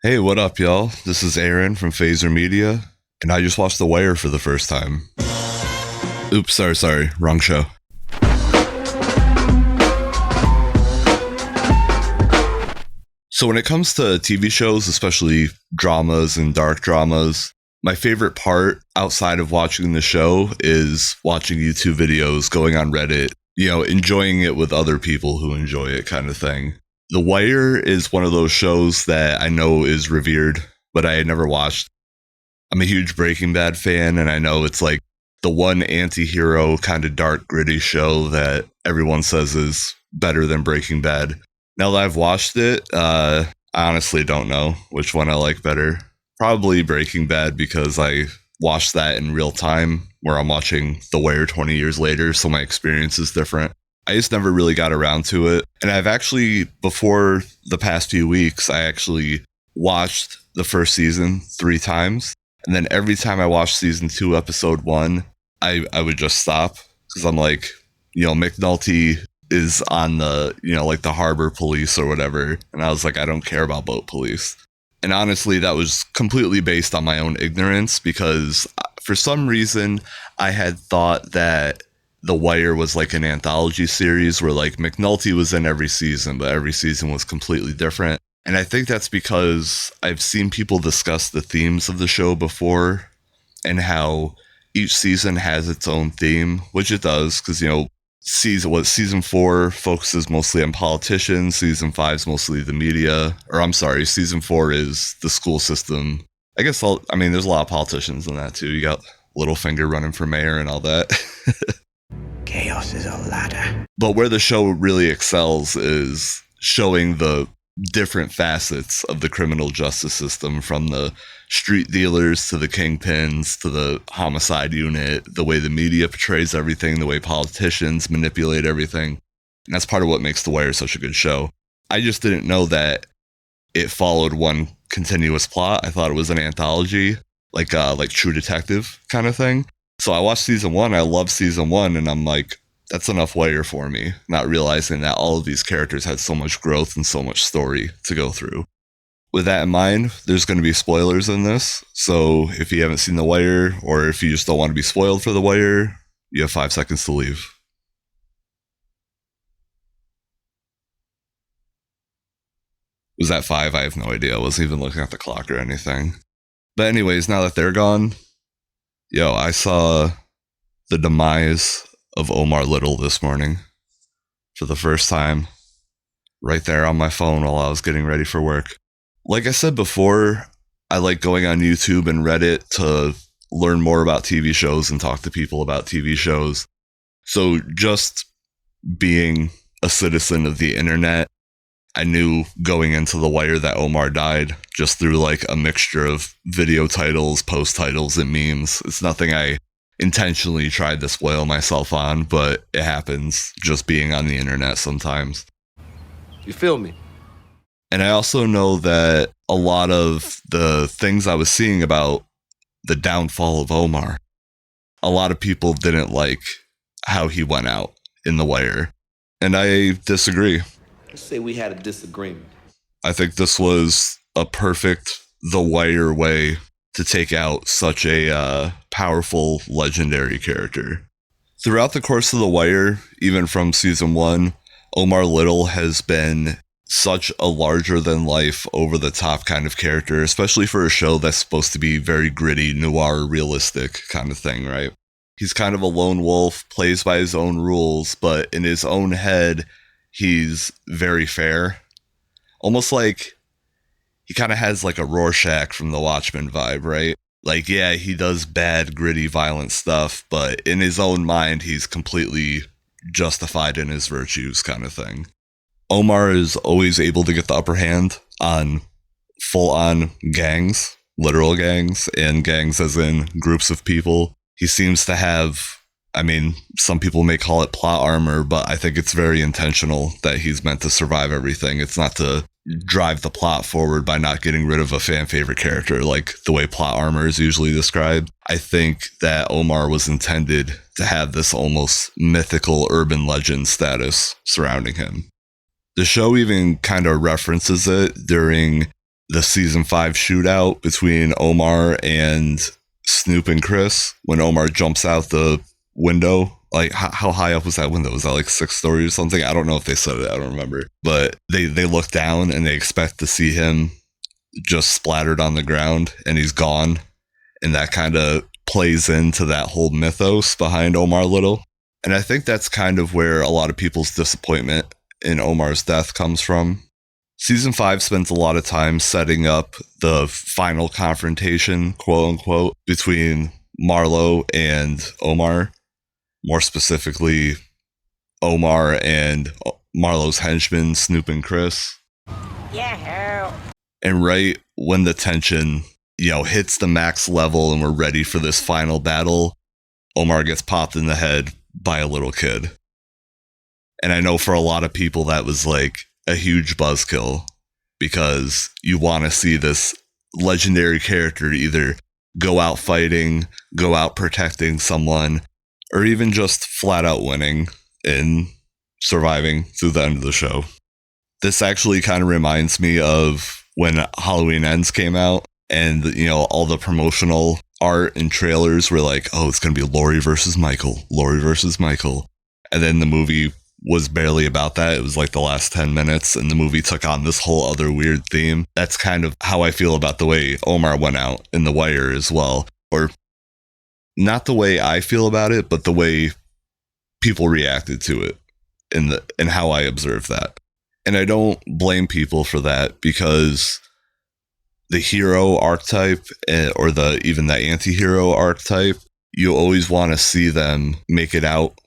Hey, what up, y'all? This is Aaron from Phaser Media, and I just watched The Wire for the first time. Oops, sorry, wrong show. So when it comes to TV shows, especially dramas and dark dramas, my favorite part outside of watching the show is watching YouTube videos, going on Reddit, enjoying it with other people who enjoy it kind of thing. The Wire is one of those shows that I know is revered, but I had never watched. I'm a huge Breaking Bad fan, and I know it's like the one anti-hero kind of dark, gritty show that everyone says is better than Breaking Bad. Now that I've watched it, I honestly don't know which one I like better. Probably Breaking Bad because I watched that in real time, where I'm watching The Wire 20 years later, so my experience is different. I just never really got around to it. And I've actually, before the past few weeks, I actually watched the first season 3 times. And then every time I watched season 2, episode 1, I would just stop. Because I'm like, McNulty is on the, like the harbor police or whatever. And I was like, I don't care about boat police. And honestly, that was completely based on my own ignorance. Because for some reason, I had thought that The Wire was like an anthology series where like McNulty was in every season, but every season was completely different. And I think that's because I've seen people discuss the themes of the show before and how each season has its own theme, which it does, because, season 4 focuses mostly on politicians, season 5 is mostly the media, season 4 is the school system. I guess, there's a lot of politicians in that too. You got Littlefinger running for mayor and all that. Chaos is a ladder. But where the show really excels is showing the different facets of the criminal justice system, from the street dealers to the kingpins to the homicide unit, the way the media portrays everything, the way politicians manipulate everything. And that's part of what makes The Wire such a good show. I just didn't know that it followed one continuous plot. I thought it was an anthology, like True Detective kind of thing. So I watched season 1, I love season 1, and I'm like, that's enough Wire for me, not realizing that all of these characters had so much growth and so much story to go through. With that in mind, there's going to be spoilers in this, so if you haven't seen The Wire, or if you just don't want to be spoiled for The Wire, you have 5 seconds to leave. Was that 5? I have no idea. I wasn't even looking at the clock or anything. But anyways, now that they're gone, I saw the demise of Omar Little this morning for the first time, right there on my phone while I was getting ready for work. Like I said before, I like going on YouTube and Reddit to learn more about TV shows and talk to people about TV shows. So just being a citizen of the internet, I knew going into The Wire that Omar died just through like a mixture of video titles, post titles, and memes. It's nothing I intentionally tried to spoil myself on, but it happens just being on the internet sometimes. You feel me? And I also know that a lot of the things I was seeing about the downfall of Omar, a lot of people didn't like how he went out in The Wire. And I disagree. Let's say we had a disagreement. I think this was a perfect The Wire way to take out such a powerful, legendary character. Throughout the course of The Wire, even from season 1, Omar Little has been such a larger-than-life, over-the-top kind of character, especially for a show that's supposed to be very gritty, noir, realistic kind of thing, right? He's kind of a lone wolf, plays by his own rules, but in his own head, he's very fair. Almost like he kind of has like a Rorschach from The Watchmen vibe, right? Like, yeah, he does bad, gritty, violent stuff, but in his own mind, he's completely justified in his virtues kind of thing. Omar is always able to get the upper hand on full-on gangs, literal gangs, and gangs as in groups of people. He seems to have, some people may call it plot armor, but I think it's very intentional that he's meant to survive everything. It's not to drive the plot forward by not getting rid of a fan favorite character, like the way plot armor is usually described. I think that Omar was intended to have this almost mythical urban legend status surrounding him. The show even kind of references it during the season 5 shootout between Omar and Snoop and Chris, when Omar jumps out the window. Like, how high up was that window? Was that like 6 stories or something? I don't know if they said it. I don't remember. But they look down and they expect to see him just splattered on the ground, and he's gone. And that kind of plays into that whole mythos behind Omar Little. And I think that's kind of where a lot of people's disappointment in Omar's death comes from. Season 5 spends a lot of time setting up the final confrontation, quote unquote, between Marlo and Omar. More specifically, Omar and Marlo's henchmen, Snoop and Chris. Yeah. And right when the tension, hits the max level and we're ready for this final battle, Omar gets popped in the head by a little kid. And I know for a lot of people that was like a huge buzzkill, because you want to see this legendary character either go out fighting, go out protecting someone, or even just flat out winning and surviving through the end of the show. This actually kind of reminds me of when Halloween Ends came out, and all the promotional art and trailers were like, oh, it's going to be Laurie versus Michael. And then the movie was barely about that. It was like the last 10 minutes, and the movie took on this whole other weird theme. That's kind of how I feel about the way Omar went out in The Wire as well. Or not the way I feel about it, but the way people reacted to it and how I observed that. And I don't blame people for that, because the hero archetype, or even the anti-hero archetype, you always want to see them make it out.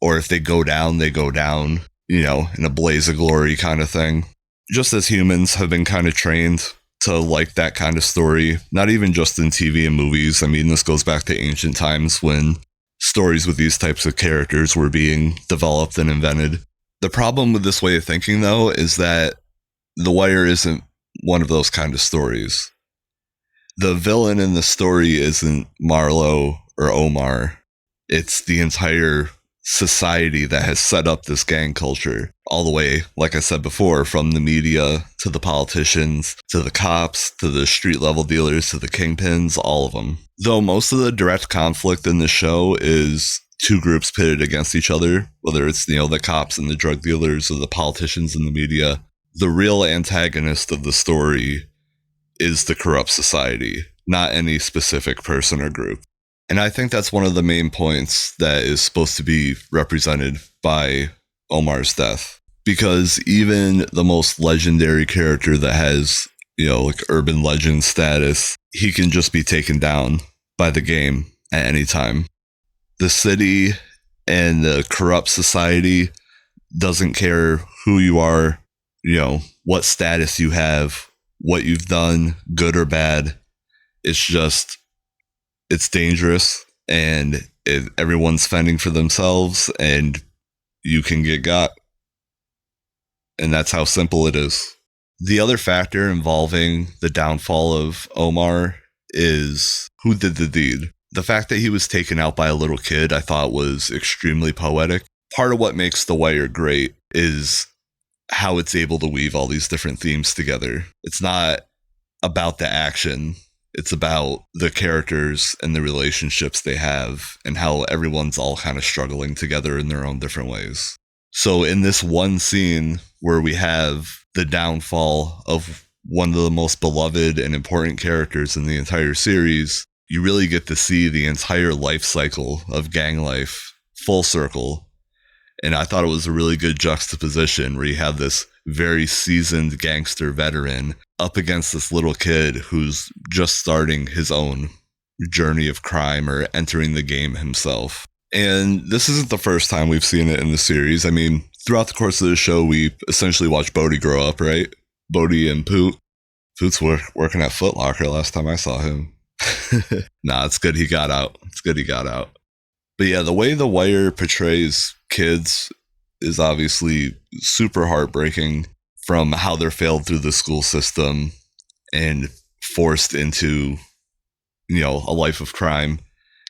Or if they go down, in a blaze of glory kind of thing. Just as humans have been kind of trained to like that kind of story, not even just in TV and movies. I mean, this goes back to ancient times when stories with these types of characters were being developed and invented. The problem with this way of thinking, though, is that The Wire isn't one of those kind of stories. The villain in the story isn't Marlo or Omar. It's the entire society that has set up this gang culture, all the way, like I said before, from the media to the politicians to the cops to the street level dealers to the kingpins, all of them. Though most of the direct conflict in the show is two groups pitted against each other, whether it's the cops and the drug dealers or the politicians and the media, the real antagonist of the story is the corrupt society, not any specific person or group. And I think that's one of the main points that is supposed to be represented by Omar's death. Because even the most legendary character that has, like urban legend status, he can just be taken down by the game at any time. The city and the corrupt society doesn't care who you are, what status you have, what you've done, good or bad. It's dangerous, and everyone's fending for themselves, and you can get got. And that's how simple it is. The other factor involving the downfall of Omar is who did the deed. The fact that he was taken out by a little kid, I thought was extremely poetic. Part of what makes The Wire great is how it's able to weave all these different themes together. It's not about the action. It's about the characters and the relationships they have and how everyone's all kind of struggling together in their own different ways. So in this one scene where we have the downfall of one of the most beloved and important characters in the entire series, you really get to see the entire life cycle of gang life full circle. And I thought it was a really good juxtaposition where you have this very seasoned gangster veteran up against this little kid who's just starting his own journey of crime or entering the game himself. And this isn't the first time we've seen it in the series. I mean, throughout the course of the show, we essentially watched Bodie grow up, right? Bodie and Poot. Poot's working at Foot Locker last time I saw him. Nah, it's good he got out. But yeah, the way The Wire portrays kids is obviously super heartbreaking, from how they're failed through the school system and forced into, a life of crime.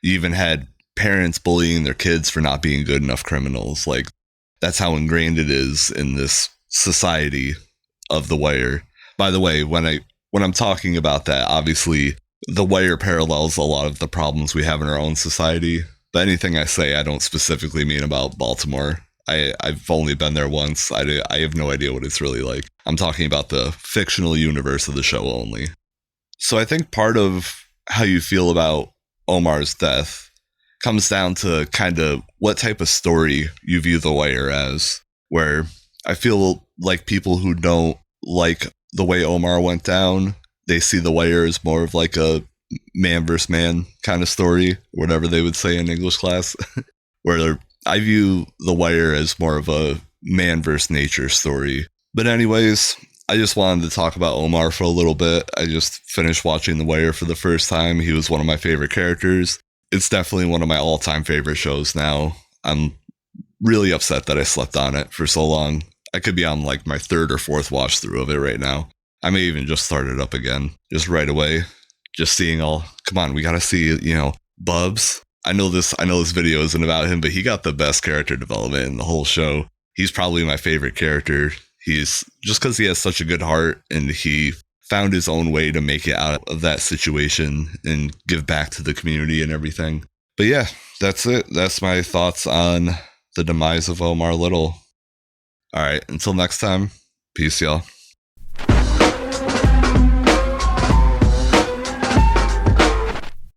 You even had parents bullying their kids for not being good enough criminals. Like, that's how ingrained it is in this society of The Wire. By the way, when I'm talking about that, obviously The Wire parallels a lot of the problems we have in our own society. But anything I say, I don't specifically mean about Baltimore. I've only been there once. I have no idea what it's really like. I'm talking about the fictional universe of the show only. So I think part of how you feel about Omar's death comes down to kind of what type of story you view The Wire as, where I feel like people who don't like the way Omar went down, they see The Wire as more of like a man versus man kind of story, whatever they would say in English class, where I view The Wire as more of a man versus nature story. But anyways, I just wanted to talk about Omar for a little bit. I just finished watching The Wire for the first time. He was one of my favorite characters. It's definitely one of my all-time favorite shows now. I'm really upset that I slept on it for so long. I could be on like my third or fourth watch through of it right now. I may even just start it up again, just right away. Just seeing come on, we gotta see, Bubs. I know this video isn't about him, but he got the best character development in the whole show. He's probably my favorite character. He's just because he has such a good heart and he found his own way to make it out of that situation and give back to the community and everything. But yeah, that's it. That's my thoughts on the demise of Omar Little. All right, until next time, peace, y'all.